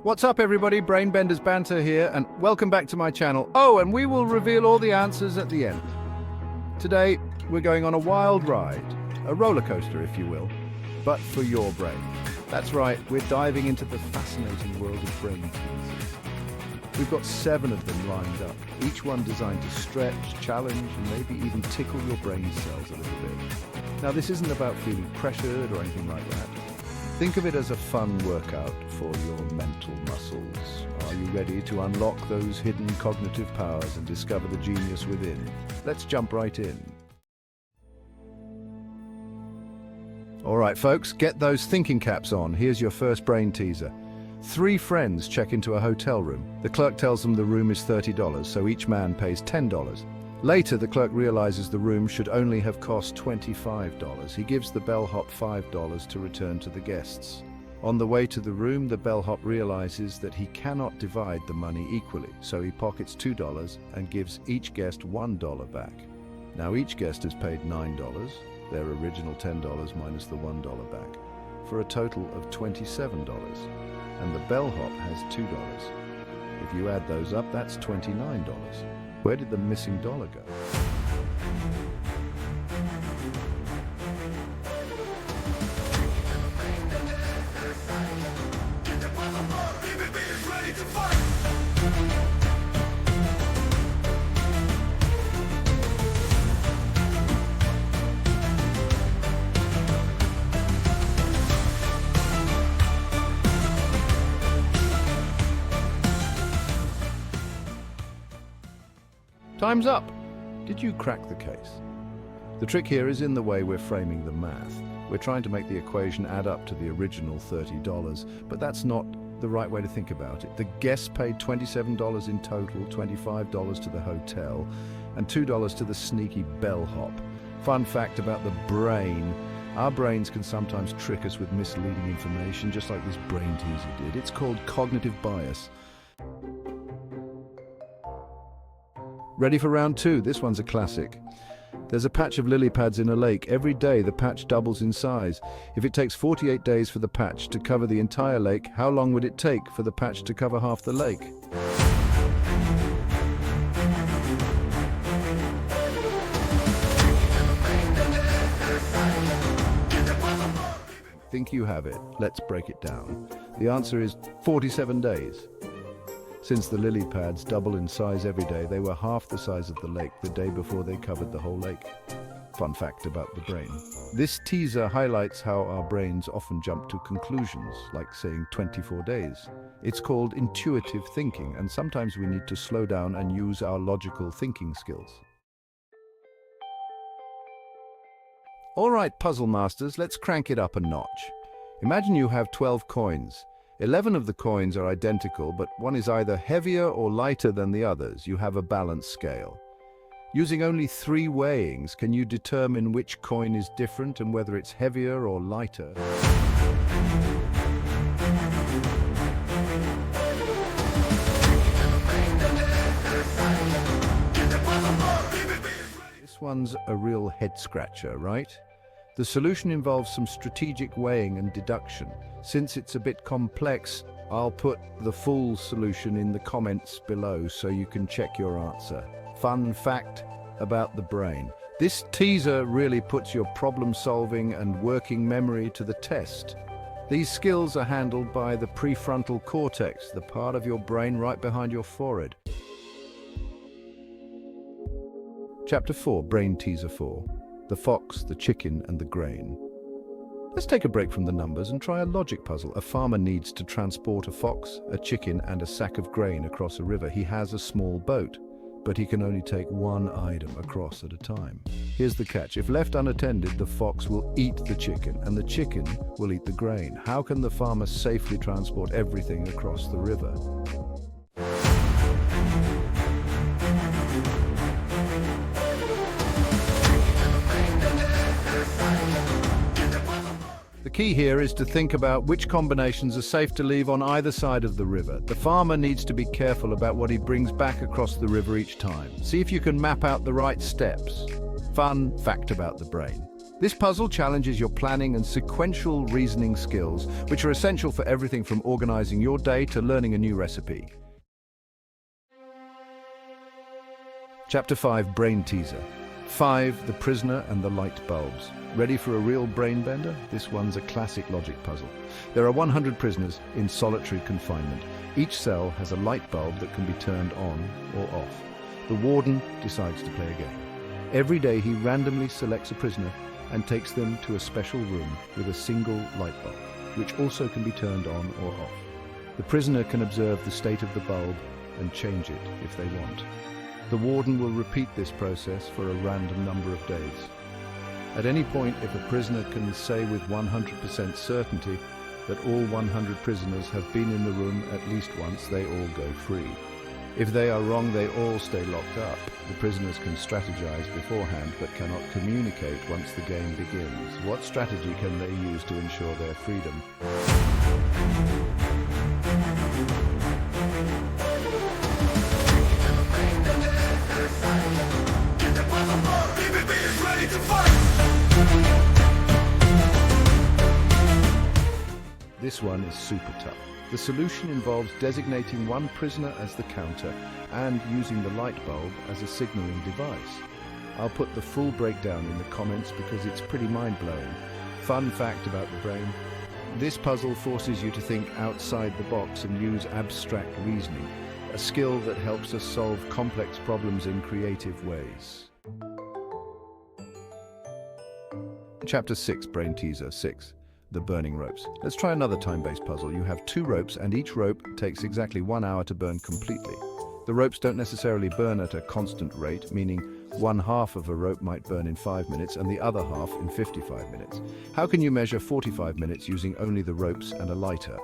What's up everybody, Brainbenders Banter here, and welcome back to my channel. Oh, and we will reveal all the answers at the end. Today, we're going on a wild ride, a roller coaster if you will, but for your brain. That's right, we're diving into the fascinating world of brain teasers. We've got 7 of them lined up, each one designed to stretch, challenge, and maybe even tickle your brain cells a little bit. Now, this isn't about feeling pressured or anything like that. Think of it as a fun workout for your mental muscles. Are you ready to unlock those hidden cognitive powers and discover the genius within? Let's jump right in. All right, folks, get those thinking caps on. Here's your first brain teaser. 3 friends check into a hotel room. The clerk tells them the room is $30, so each man pays $10. Later, the clerk realizes the room should only have cost $25. He gives the bellhop $5 to return to the guests. On the way to the room, the bellhop realizes that he cannot divide the money equally, so he pockets $2 and gives each guest $1 back. Now each guest has paid $9, their original $10 minus the $1 back, for a total of $27. And the bellhop has $2. If you add those up, that's $29. Where did the missing dollar go? Time's up! Did you crack the case? The trick here is in the way we're framing the math. We're trying to make the equation add up to the original $30, but that's not the right way to think about it. The guests paid $27 in total, $25 to the hotel, and $2 to the sneaky bellhop. Fun fact about the brain: our brains can sometimes trick us with misleading information, just like this brain teaser did. It's called cognitive bias. Ready for round 2? This one's a classic. There's a patch of lily pads in a lake. Every day the patch doubles in size. If it takes 48 days for the patch to cover the entire lake, how long would it take for the patch to cover half the lake? I think you have it. Let's break it down. The answer is 47 days. Since the lily pads double in size every day, they were half the size of the lake the day before they covered the whole lake. Fun fact about the brain. This teaser highlights how our brains often jump to conclusions, like saying 24 days. It's called intuitive thinking, and sometimes we need to slow down and use our logical thinking skills. All right, puzzle masters, let's crank it up a notch. Imagine you have 12 coins. 11 of the coins are identical, but one is either heavier or lighter than the others. You have a balanced scale. Using only 3 weighings, can you determine which coin is different and whether it's heavier or lighter? This one's a real head-scratcher, right? The solution involves some strategic weighing and deduction. Since it's a bit complex, I'll put the full solution in the comments below so you can check your answer. Fun fact about the brain: this teaser really puts your problem-solving and working memory to the test. These skills are handled by the prefrontal cortex, the part of your brain right behind your forehead. Chapter 4, Brain Teaser 4. The fox, the chicken, and the grain. Let's take a break from the numbers and try a logic puzzle. A farmer needs to transport a fox, a chicken, and a sack of grain across a river. He has a small boat, but he can only take one item across at a time. Here's the catch: if left unattended, the fox will eat the chicken, and the chicken will eat the grain. How can the farmer safely transport everything across the river? The key here is to think about which combinations are safe to leave on either side of the river. The farmer needs to be careful about what he brings back across the river each time. See if you can map out the right steps. Fun fact about the brain: This puzzle challenges your planning and sequential reasoning skills, which are essential for everything from organizing your day to learning a new recipe. Chapter 5, Brain Teaser. 5, The Prisoner and the Light Bulbs. Ready for a real brain bender? This one's a classic logic puzzle. There are 100 prisoners in solitary confinement. Each cell has a light bulb that can be turned on or off. The warden decides to play a game. Every day he randomly selects a prisoner and takes them to a special room with a single light bulb, which also can be turned on or off. The prisoner can observe the state of the bulb and change it if they want. The warden will repeat this process for a random number of days. At any point, if a prisoner can say with 100% certainty that all 100 prisoners have been in the room at least once, they all go free. If they are wrong, they all stay locked up. The prisoners can strategize beforehand but cannot communicate once the game begins. What strategy can they use to ensure their freedom? This one is super tough. The solution involves designating one prisoner as the counter and using the light bulb as a signaling device. I'll put the full breakdown in the comments because it's pretty mind-blowing. Fun fact about the brain: this puzzle forces you to think outside the box and use abstract reasoning, a skill that helps us solve complex problems in creative ways. Chapter 6, Brain Teaser 6. The burning ropes. Let's try another time-based puzzle. You have 2 ropes and each rope takes exactly 1 hour to burn completely. The ropes don't necessarily burn at a constant rate, meaning one half of a rope might burn in 5 minutes and the other half in 55 minutes. How can you measure 45 minutes using only the ropes and a lighter?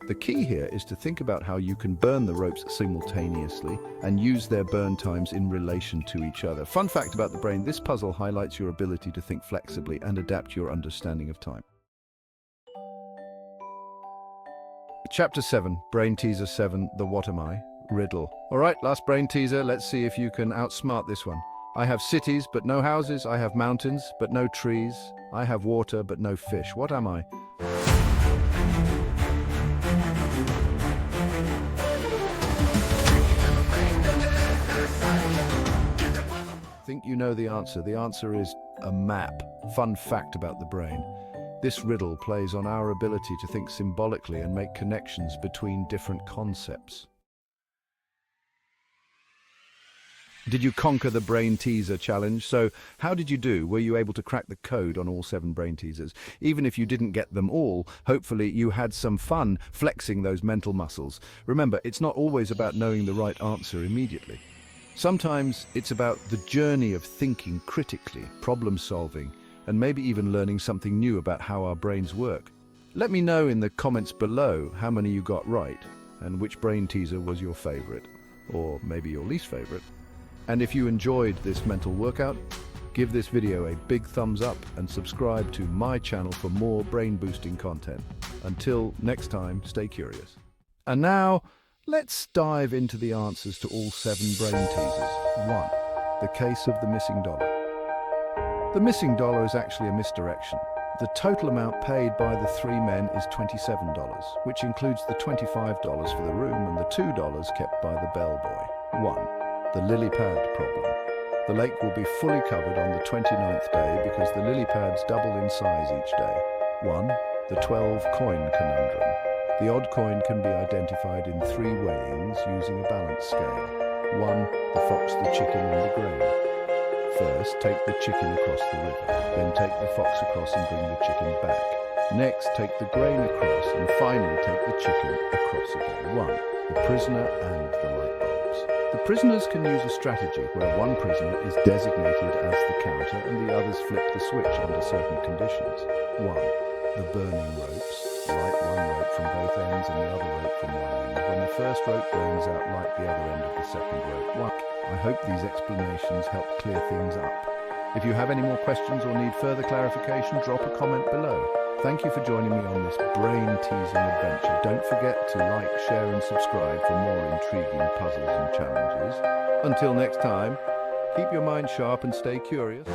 The key here is to think about how you can burn the ropes simultaneously and use their burn times in relation to each other. Fun fact about the brain: this puzzle highlights your ability to think flexibly and adapt your understanding of time. Chapter 7, Brain Teaser 7, The What Am I? Riddle. Alright, last brain teaser, let's see if you can outsmart this one. I have cities but no houses, I have mountains but no trees, I have water but no fish. What am I? Think you know the answer. The answer is a map. Fun fact about the brain: this riddle plays on our ability to think symbolically and make connections between different concepts. Did you conquer the Brain Teaser challenge? So, how did you do? Were you able to crack the code on all 7 brain teasers? Even if you didn't get them all, hopefully you had some fun flexing those mental muscles. Remember, it's not always about knowing the right answer immediately. Sometimes it's about the journey of thinking critically, problem solving, and maybe even learning something new about how our brains work. Let me know in the comments below how many you got right and which brain teaser was your favorite, or maybe your least favorite. And if you enjoyed this mental workout, give this video a big thumbs up and subscribe to my channel for more brain boosting content. Until next time, stay curious. And now, let's dive into the answers to all 7 brain teasers. 1. The case of the missing dollar. The missing dollar is actually a misdirection. The total amount paid by the 3 men is $27, which includes the $25 for the room and the $2 kept by the bellboy. 1. The lily pad problem. The lake will be fully covered on the 29th day because the lily pads double in size each day. 1. The 12-coin conundrum. The odd coin can be identified in 3 weighings using a balance scale. 1. The fox, the chicken, and the grain. First, take the chicken across the river. Then take the fox across and bring the chicken back. Next, take the grain across, and finally take the chicken across again. 1. The prisoner and the light bulbs. The prisoners can use a strategy where one prisoner is designated as the counter and the others flip the switch under certain conditions. 1. The burning ropes. Light one rope from both ends and the other rope from one end. When the first rope burns out, light the other end of the second rope. 1. I hope these explanations help clear things up. If you have any more questions or need further clarification, drop a comment below. Thank you for joining me on this brain-teasing adventure. Don't forget to like, share and subscribe for more intriguing puzzles and challenges. Until next time, keep your mind sharp and stay curious.